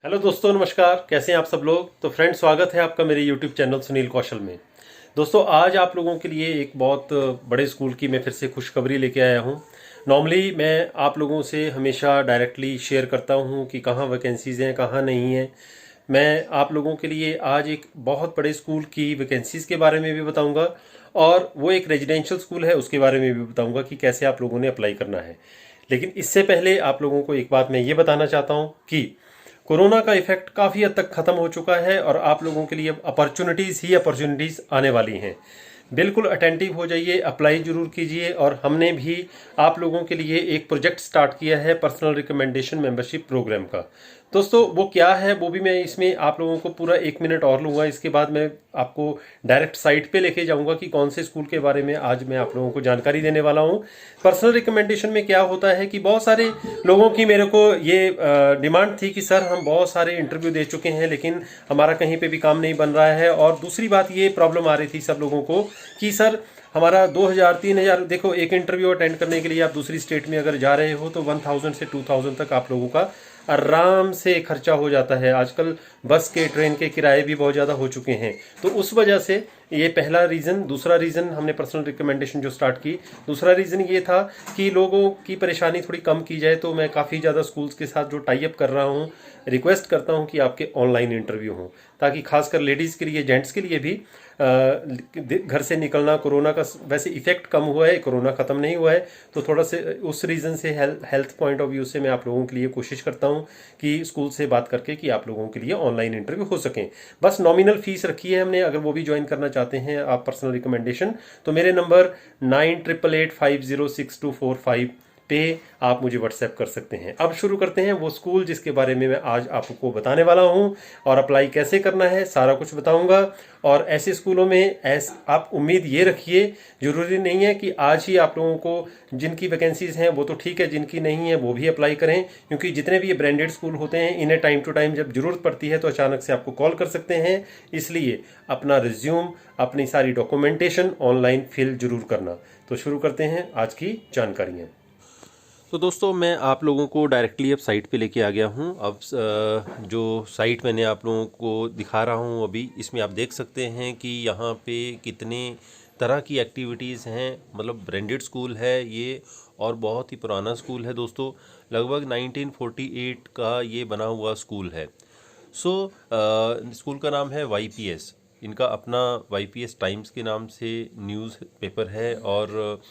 Hello दोस्तों, नमस्कार। कैसे हैं आप सब लोग। तो फ्रेंड, स्वागत है आपका मेरे यूट्यूब चैनल सुनील कौशल में। दोस्तों, आज आप लोगों के लिए एक बहुत बड़े स्कूल की मैं फिर से खुशखबरी लेके आया हूं। नॉर्मली मैं आप लोगों से हमेशा डायरेक्टली शेयर करता हूं कि कहाँ वैकेंसीज़ हैं, कहाँ नहीं हैं। मैं आप लोगों के लिए आज एक बहुत बड़े स्कूल की वैकेंसीज़ के बारे में भी बताऊंगा, और वो एक रेजिडेंशियल स्कूल है उसके बारे में भी बताऊंगा कि कैसे आप लोगों ने अप्लाई करना है। लेकिन इससे पहले आप लोगों को एक बात मैं ये बताना चाहता हूँ कि कोरोना का इफेक्ट काफ़ी हद तक ख़त्म हो चुका है और आप लोगों के लिए अब अपॉर्चुनिटीज़ ही अपॉर्चुनिटीज़ आने वाली हैं। बिल्कुल अटेंटिव हो जाइए, अप्लाई ज़रूर कीजिए। और हमने भी आप लोगों के लिए एक प्रोजेक्ट स्टार्ट किया है पर्सनल रिकमेंडेशन मेंबरशिप प्रोग्राम का। दोस्तों, वो क्या है वो भी मैं इसमें आप लोगों को पूरा 1 मिनट और लूँगा। इसके बाद मैं आपको डायरेक्ट साइट पे लेके जाऊँगा कि कौन से स्कूल के बारे में आज मैं आप लोगों को जानकारी देने वाला हूँ। पर्सनल रिकमेंडेशन में क्या होता है कि बहुत सारे लोगों की मेरे को ये डिमांड थी कि सर, हम बहुत सारे इंटरव्यू दे चुके हैं लेकिन हमारा कहीं पे भी काम नहीं बन रहा है। और दूसरी बात, ये प्रॉब्लम आ रही थी सब लोगों को कि सर, हमारा 2000 3000, देखो, एक इंटरव्यू अटेंड करने के लिए आप दूसरी स्टेट में अगर जा रहे हो तो 1000 से 2000 तक आप लोगों का आराम से खर्चा हो जाता है। आजकल बस के, ट्रेन के किराए भी बहुत ज़्यादा हो चुके हैं। तो उस वजह से ये पहला रीज़न। दूसरा रीज़न, हमने पर्सनल रिकमेंडेशन जो स्टार्ट की, दूसरा रीज़न ये था कि लोगों की परेशानी थोड़ी कम की जाए। तो मैं काफ़ी ज़्यादा स्कूल्स के साथ जो टाई अप कर रहा हूँ, रिक्वेस्ट करता हूँ कि आपके ऑनलाइन इंटरव्यू हों, ताकि खासकर लेडीज़ के लिए, जेंट्स के लिए भी घर से निकलना, कोरोना का वैसे इफेक्ट कम हुआ है, कोरोना ख़त्म नहीं हुआ है। तो थोड़ा से उस रीज़न से हेल्थ पॉइंट ऑफ व्यू से मैं आप लोगों के लिए कोशिश करता हूँ कि स्कूल से बात करके कि आप लोगों के लिए ऑनलाइन इंटरव्यू हो सकें। बस नॉमिनल फीस रखी है हमने। अगर वो भी ज्वाइन करना चाहते हैं आप पर्सनल रिकमेंडेशन, तो मेरे नंबर 9888506245 पे आप मुझे व्हाट्सएप कर सकते हैं। अब शुरू करते हैं वो स्कूल जिसके बारे में मैं आज आपको बताने वाला हूं, और अप्लाई कैसे करना है सारा कुछ बताऊंगा। और ऐसे स्कूलों में आप उम्मीद ये रखिए, जरूरी नहीं है कि आज ही आप लोगों को, जिनकी वैकेंसीज हैं वो तो ठीक है, जिनकी नहीं है वो भी अप्लाई करें, क्योंकि जितने भी ये ब्रांडेड स्कूल होते हैं इन्हें टाइम टू टाइम जब जरूरत पड़ती है तो अचानक से आपको कॉल कर सकते हैं। इसलिए अपना रिज्यूम, अपनी सारी डॉक्यूमेंटेशन ऑनलाइन फिल जरूर करना। तो शुरू करते हैं आज की जानकारियाँ। तो दोस्तों, मैं आप लोगों को डायरेक्टली अब साइट पे लेके आ गया हूँ। अब जो साइट मैंने आप लोगों को दिखा रहा हूँ अभी, इसमें आप देख सकते हैं कि यहाँ पे कितने तरह की एक्टिविटीज़ हैं। मतलब ब्रांडेड स्कूल है ये, और बहुत ही पुराना स्कूल है दोस्तों। लगभग 1948 का ये बना हुआ स्कूल है। स्कूल का नाम है YPS। इनका अपना YPS टाइम्स के नाम से न्यूज़ पेपर है, और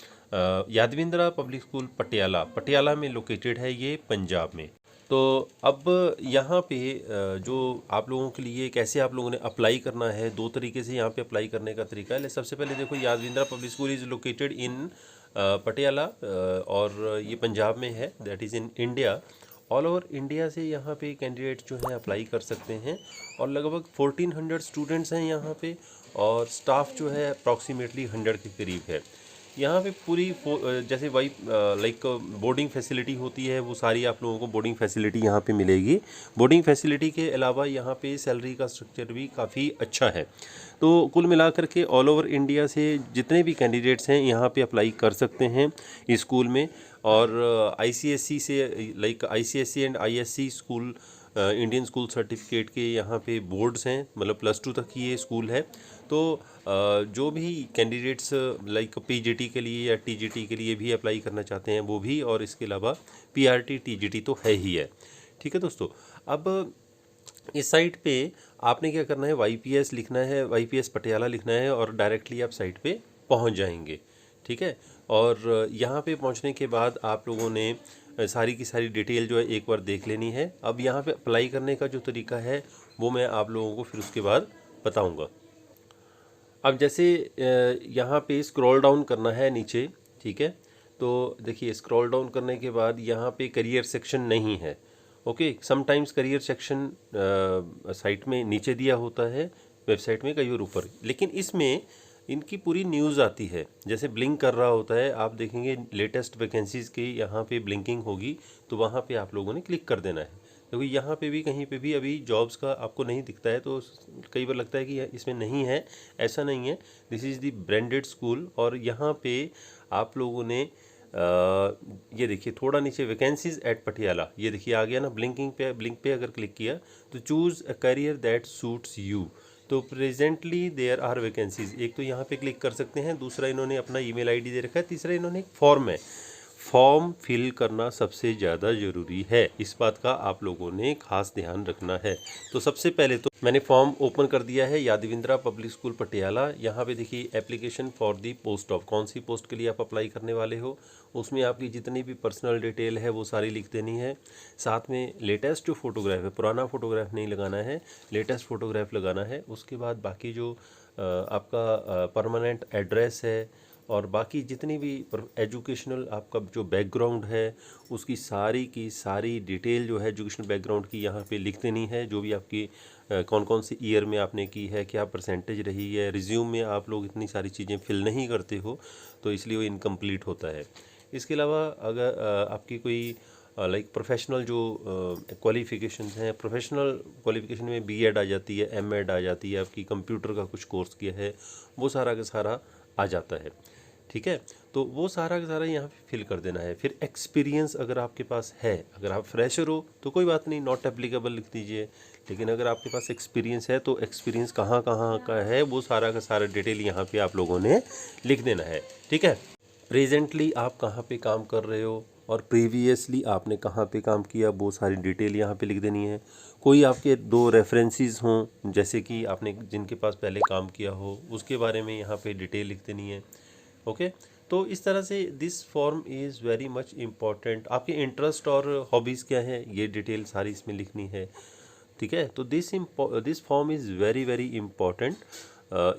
यादविंद्रा पब्लिक स्कूल पटियाला, पटियाला में लोकेटेड है ये, पंजाब में। तो अब यहाँ पे जो आप लोगों के लिए कैसे आप लोगों ने अप्लाई करना है, दो तरीके से यहाँ पे अप्लाई करने का तरीका है। सबसे पहले देखो, Yadavindra public school is located in Patiala, और ये पंजाब में है, that is in India. All over India से यहाँ पे कैंडिडेट जो है अप्लाई कर सकते हैं, और लगभग 1400 स्टूडेंट्स हैं यहाँ पे, और स्टाफ जो है अप्रॉक्सीमेटली 100 के करीब है। यहाँ पे पूरी जैसे वही लाइक बोर्डिंग फैसिलिटी होती है, वो सारी आप लोगों को बोर्डिंग फैसिलिटी यहाँ पे मिलेगी। बोर्डिंग फैसिलिटी के अलावा यहाँ पे सैलरी का स्ट्रक्चर भी काफ़ी अच्छा है। तो कुल मिलाकर के ऑल ओवर इंडिया से जितने भी कैंडिडेट्स हैं यहाँ पे अप्लाई कर सकते हैं इस स्कूल में। और ICSE से, like ICSE and ISC school, Indian school certificate के यहाँ पे बोर्ड्स हैं, मतलब +2 तक ही ये स्कूल है। तो जो भी कैंडिडेट्स लाइक PGT के लिए या TGT के लिए भी अप्लाई करना चाहते हैं वो भी, और इसके अलावा PRT TGT तो है ही है। ठीक है दोस्तों, अब इस साइट पे आपने क्या करना है, YPS लिखना है, YPS पटियाला लिखना है, और डायरेक्टली आप साइट पे पहुंच जाएंगे। ठीक है, और यहाँ पे पहुंचने के बाद आप लोगों ने सारी की सारी डिटेल जो है एक बार देख लेनी है। अब यहाँ पे अप्लाई करने का जो तरीका है वो मैं आप लोगों को फिर उसके बाद बताऊँगा। अब जैसे यहाँ पे स्क्रॉल डाउन करना है नीचे, ठीक है। तो देखिए, स्क्रॉल डाउन करने के बाद यहाँ पे करियर सेक्शन नहीं है। Okay, sometimes career section site में नीचे दिया होता है, वेबसाइट में कई बार ऊपर, लेकिन इसमें इनकी पूरी न्यूज़ आती है। जैसे ब्लिंक कर रहा होता है, आप देखेंगे लेटेस्ट वैकेंसीज़ की यहाँ पे ब्लिंकिंग होगी, तो वहाँ पे आप लोगों ने क्लिक कर देना है। देखो, यहाँ पे भी कहीं पे भी अभी जॉब्स का आपको नहीं दिखता है, तो कई बार लगता है कि इसमें नहीं है। ऐसा नहीं है, this is the branded school, और यहाँ पे आप लोगों ने ये देखिए थोड़ा नीचे वैकेंसीज एट पटियाला, ये देखिए आ गया ना, ब्लिंक पे अगर क्लिक किया तो choose a career that suits you. तो प्रेजेंटली देयर आर वैकेंसीज, एक तो यहाँ पे क्लिक कर सकते हैं, दूसरा इन्होंने अपना ईमेल आईडी दे रखा है, तीसरा इन्होंने एक फॉर्म है। फॉर्म फिल करना सबसे ज़्यादा ज़रूरी है, इस बात का आप लोगों ने खास ध्यान रखना है। तो सबसे पहले तो मैंने फॉर्म ओपन कर दिया है, यादविंद्रा पब्लिक स्कूल पटियाला। यहाँ पे देखिए application for the post of, कौन सी पोस्ट के लिए आप अप्लाई करने वाले हो, उसमें आपकी जितनी भी पर्सनल डिटेल है वो सारी लिख देनी है। साथ में लेटेस्ट जो फोटोग्राफ है, पुराना फोटोग्राफ नहीं लगाना है, लेटेस्ट फोटोग्राफ लगाना है। उसके बाद बाकी जो आपका परमानेंट एड्रेस है और बाकी जितनी भी एजुकेशनल आपका जो बैकग्राउंड है उसकी सारी की सारी डिटेल जो है एजुकेशनल बैकग्राउंड की यहाँ पे लिख देनी है। जो भी आपकी कौन कौन सी ईयर में आपने की है, क्या परसेंटेज रही है। रिज्यूम में आप लोग इतनी सारी चीज़ें फिल नहीं करते हो तो इसलिए वो इनकम्प्लीट होता है। इसके अलावा अगर आपकी कोई लाइक प्रोफेशनल जो क्वालिफ़िकेशंस हैं, प्रोफेशनल क्वालिफ़िकेशन में बीएड आ जाती है, एमएड आ जाती है, आपकी कंप्यूटर का कुछ कोर्स किया है, वो सारा का सारा आ जाता है। ठीक है, तो वो सारा का सारा यहाँ पे फिल कर देना है। फिर एक्सपीरियंस अगर आपके पास है, अगर आप फ्रेशर हो तो कोई बात नहीं, नॉट एप्लीकेबल लिख दीजिए। लेकिन अगर आपके पास एक्सपीरियंस है तो एक्सपीरियंस कहाँ कहाँ का है वो सारा का सारा डिटेल यहाँ पे आप लोगों ने लिख देना है। ठीक है, प्रेजेंटली आप कहाँ पे काम कर रहे हो और प्रीवियसली आपने कहाँ पे काम किया वो सारी डिटेल यहाँ पे लिख देनी है। कोई आपके 2 रेफरेंसेस हों, जैसे कि आपने जिनके पास पहले काम किया हो उसके बारे में यहाँ पे डिटेल लिख देनी है। ओके, तो इस तरह से this form is very much important. आपके इंटरेस्ट और हॉबीज़ क्या हैं ये डिटेल सारी इसमें लिखनी है। ठीक है, तो this form is very very important.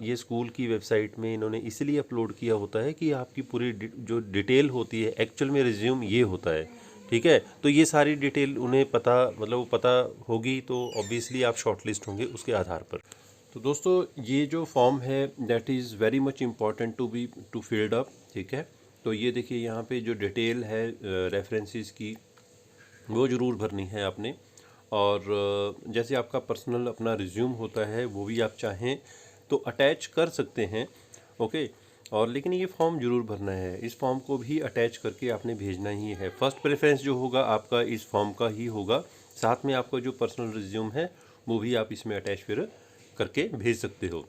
ये स्कूल की वेबसाइट में इन्होंने इसलिए अपलोड किया होता है कि आपकी पूरी जो डिटेल होती है, एक्चुअल में रिज्यूम ये होता है। ठीक है, तो ये सारी डिटेल उन्हें पता, मतलब वो पता होगी तो ऑब्वियसली आप शॉर्टलिस्ट होंगे उसके आधार पर। तो दोस्तों ये जो फॉर्म है that is very much important to filled up. ठीक है, तो ये देखिए यहाँ पे जो डिटेल है रेफरेंसेस की वो ज़रूर भरनी है आपने। और जैसे आपका पर्सनल अपना रिज्यूम होता है वो भी आप चाहें तो अटैच कर सकते हैं। ओके, और लेकिन ये फॉर्म ज़रूर भरना है, इस फॉर्म को भी अटैच करके आपने भेजना ही है। फर्स्ट प्रेफरेंस जो होगा आपका इस फॉर्म का ही होगा। साथ में आपका जो पर्सनल रिज्यूम है वो भी आप इसमें अटैच फिर करके भेज सकते हो।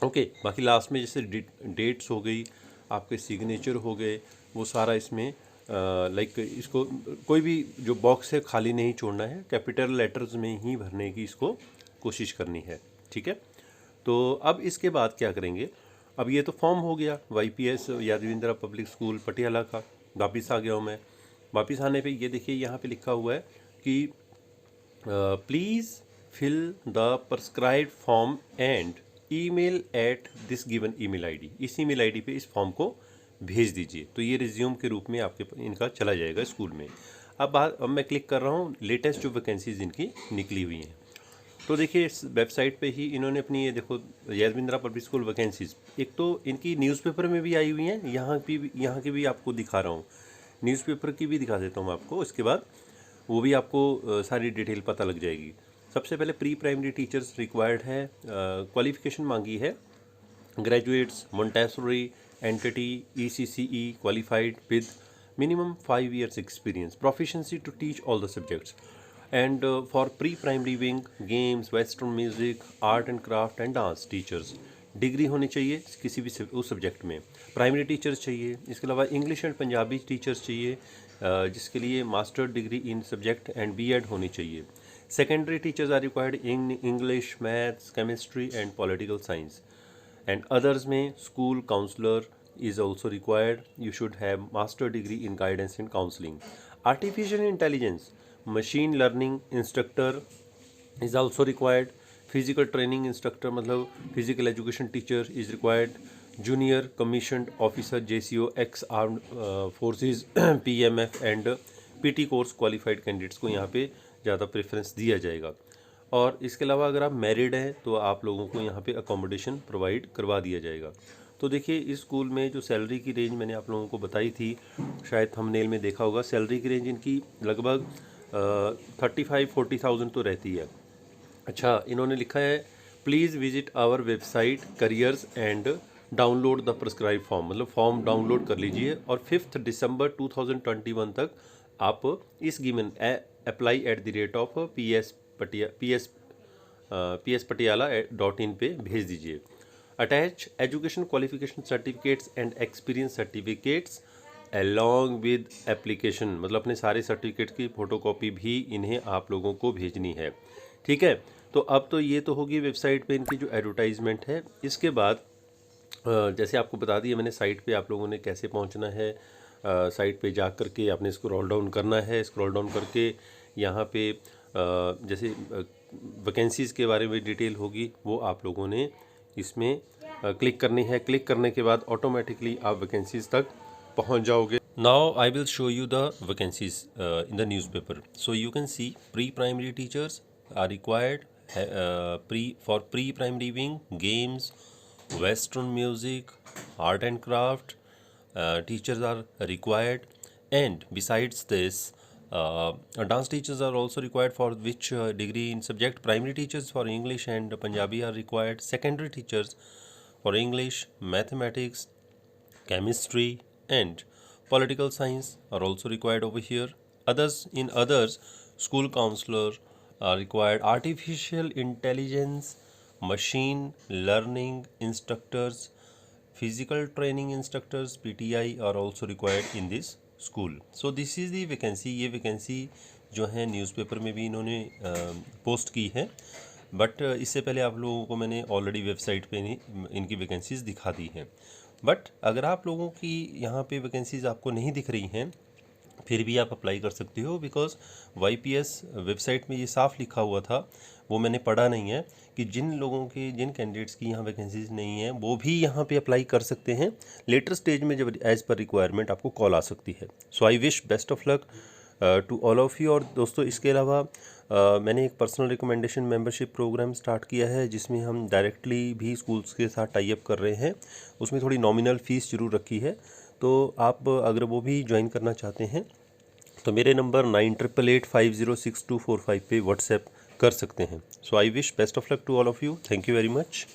ओके, बाकी लास्ट में जैसे डेट्स हो गई, आपके सिग्नेचर हो गए, वो सारा इसमें लाइक इसको कोई भी जो बॉक्स है खाली नहीं छोड़ना है, कैपिटल लेटर्स में ही भरने की इसको कोशिश करनी है। ठीक है, तो अब इसके बाद क्या करेंगे, अब ये तो फॉर्म हो गया YPS Yadavindra public school Patiala का। वापस आ गया हूँ मैं। वापस आने पे ये देखिए यहाँ पे लिखा हुआ है कि please fill the prescribed form and email at this given email ID. इस ईमेल आईडी पे इस फॉर्म को भेज दीजिए। तो ये रिज्यूम के रूप में आपके इनका चला जाएगा स्कूल में। अब मैं क्लिक कर रहा हूँ लेटेस्ट जो वैकेंसीज इनकी निकली हुई हैं। तो देखिए इस वेबसाइट पे ही इन्होंने अपनी ये देखो यादविंद्रा पब्लिक स्कूल वैकेंसीज, एक तो इनकी न्यूज़पेपर में भी आई हुई हैं, यहाँ की भी आपको दिखा रहा हूँ, न्यूज़पेपर की भी दिखा देता हूँ आपको। इसके बाद वो भी आपको सारी डिटेल पता लग जाएगी। सबसे पहले प्री प्राइमरी टीचर्स रिक्वायर्ड है, क्वालिफिकेशन मांगी है, graduates Montessori entity ECCE qualified with minimum 5 years experience, proficiency to teach all the subjects, and for pre-primary wing games, western music, art and craft and dance teachers degree होनी चाहिए किसी भी उस subject में। Primary teachers चाहिए, इसके अलावा English and Punjabi teachers चाहिए जिसके लिए master degree in subject and BEd होनी चाहिए। Secondary teachers are required in English, maths, chemistry and political science. And others में school counsellor is also required. You should have master degree in guidance and counseling. Artificial intelligence, machine learning instructor is also required. Physical training instructor मतलब physical education teacher is required. Junior commissioned officer JCO ex armed forces PMF and PT course qualified candidates को यहाँ पे ज़्यादा preference दिया जाएगा। और इसके अलावा अगर आप मैरिड हैं तो आप लोगों को यहाँ पे अकोमोडेशन प्रोवाइड करवा दिया जाएगा। तो देखिए इस स्कूल में जो सैलरी की रेंज मैंने आप लोगों को बताई थी, शायद थंबनेल में देखा होगा, सैलरी की रेंज इनकी लगभग 35-40,000 तो रहती है। अच्छा, इन्होंने लिखा है please visit our website careers and download the prescribe form, मतलब फॉर्म डाउनलोड कर लीजिए और 5 दिसंबर 2021 तक आप इस गिवन apply@PSPTiala.in पे भेज दीजिए। Attach education qualification certificates and experience certificates along with application, मतलब अपने सारे सर्टिफिकेट की फ़ोटोकॉपी भी इन्हें आप लोगों को भेजनी है। ठीक है, तो अब तो ये तो होगी वेबसाइट पे इनकी जो एडवर्टाइजमेंट है। इसके बाद जैसे आपको बता दिया मैंने साइट पे आप लोगों ने कैसे पहुंचना है। साइट पे जा कर के आपने स्क्रॉल डाउन करना है, स्क्रॉल डाउन करके यहाँ पे जैसे वैकेंसीज़ के बारे में डिटेल होगी वो आप लोगों ने इसमें क्लिक करनी है। क्लिक करने के बाद ऑटोमेटिकली आप वैकेंसीज़ तक पहुंच जाओगे। Now I will show you the vacancies in the newspaper. So you can see pre primary teachers are required, pre primary wing, games, Western music, art and craft, teachers are required, and besides this, dance teachers are also required, for which degree in subject. Primary teachers for English and Punjabi are required. Secondary teachers for English, mathematics, chemistry, and political science are also required over here. Others, school counselor are required. Artificial intelligence, machine learning instructors, physical training instructors, PTI are also required in this school. So this is the vacancy। ये vacancy जो है newspaper में भी इन्होंने post की है, but इससे पहले आप लोगों को मैंने ऑलरेडी वेबसाइट पे इनकी वैकेंसीज़ दिखा दी हैं। बट अगर आप लोगों की यहाँ पे वैकेंसीज़ आपको नहीं दिख रही हैं फिर भी आप अप्लाई कर सकते हो, बिकॉज YPS वेबसाइट में ये साफ लिखा हुआ था, वो मैंने पढ़ा नहीं है, कि जिन कैंडिडेट्स की यहाँ वैकेंसीज नहीं है वो भी यहाँ पे अप्लाई कर सकते हैं। लेटर स्टेज में जब एज पर रिक्वायरमेंट आपको कॉल आ सकती है। So I wish best of luck to all of you. और दोस्तों इसके अलावा मैंने एक personal recommendation membership programme start किया है, जिसमें हम डायरेक्टली भी स्कूल्स के साथ टाई अप कर रहे हैं। उसमें थोड़ी नॉमिनल फ़ीस ज़रूर रखी है, तो आप अगर वो भी ज्वाइन करना चाहते हैं तो मेरे नंबर 9888506245 पे व्हाट्सएप कर सकते हैं। So I wish best of luck to all of you. Thank you very much.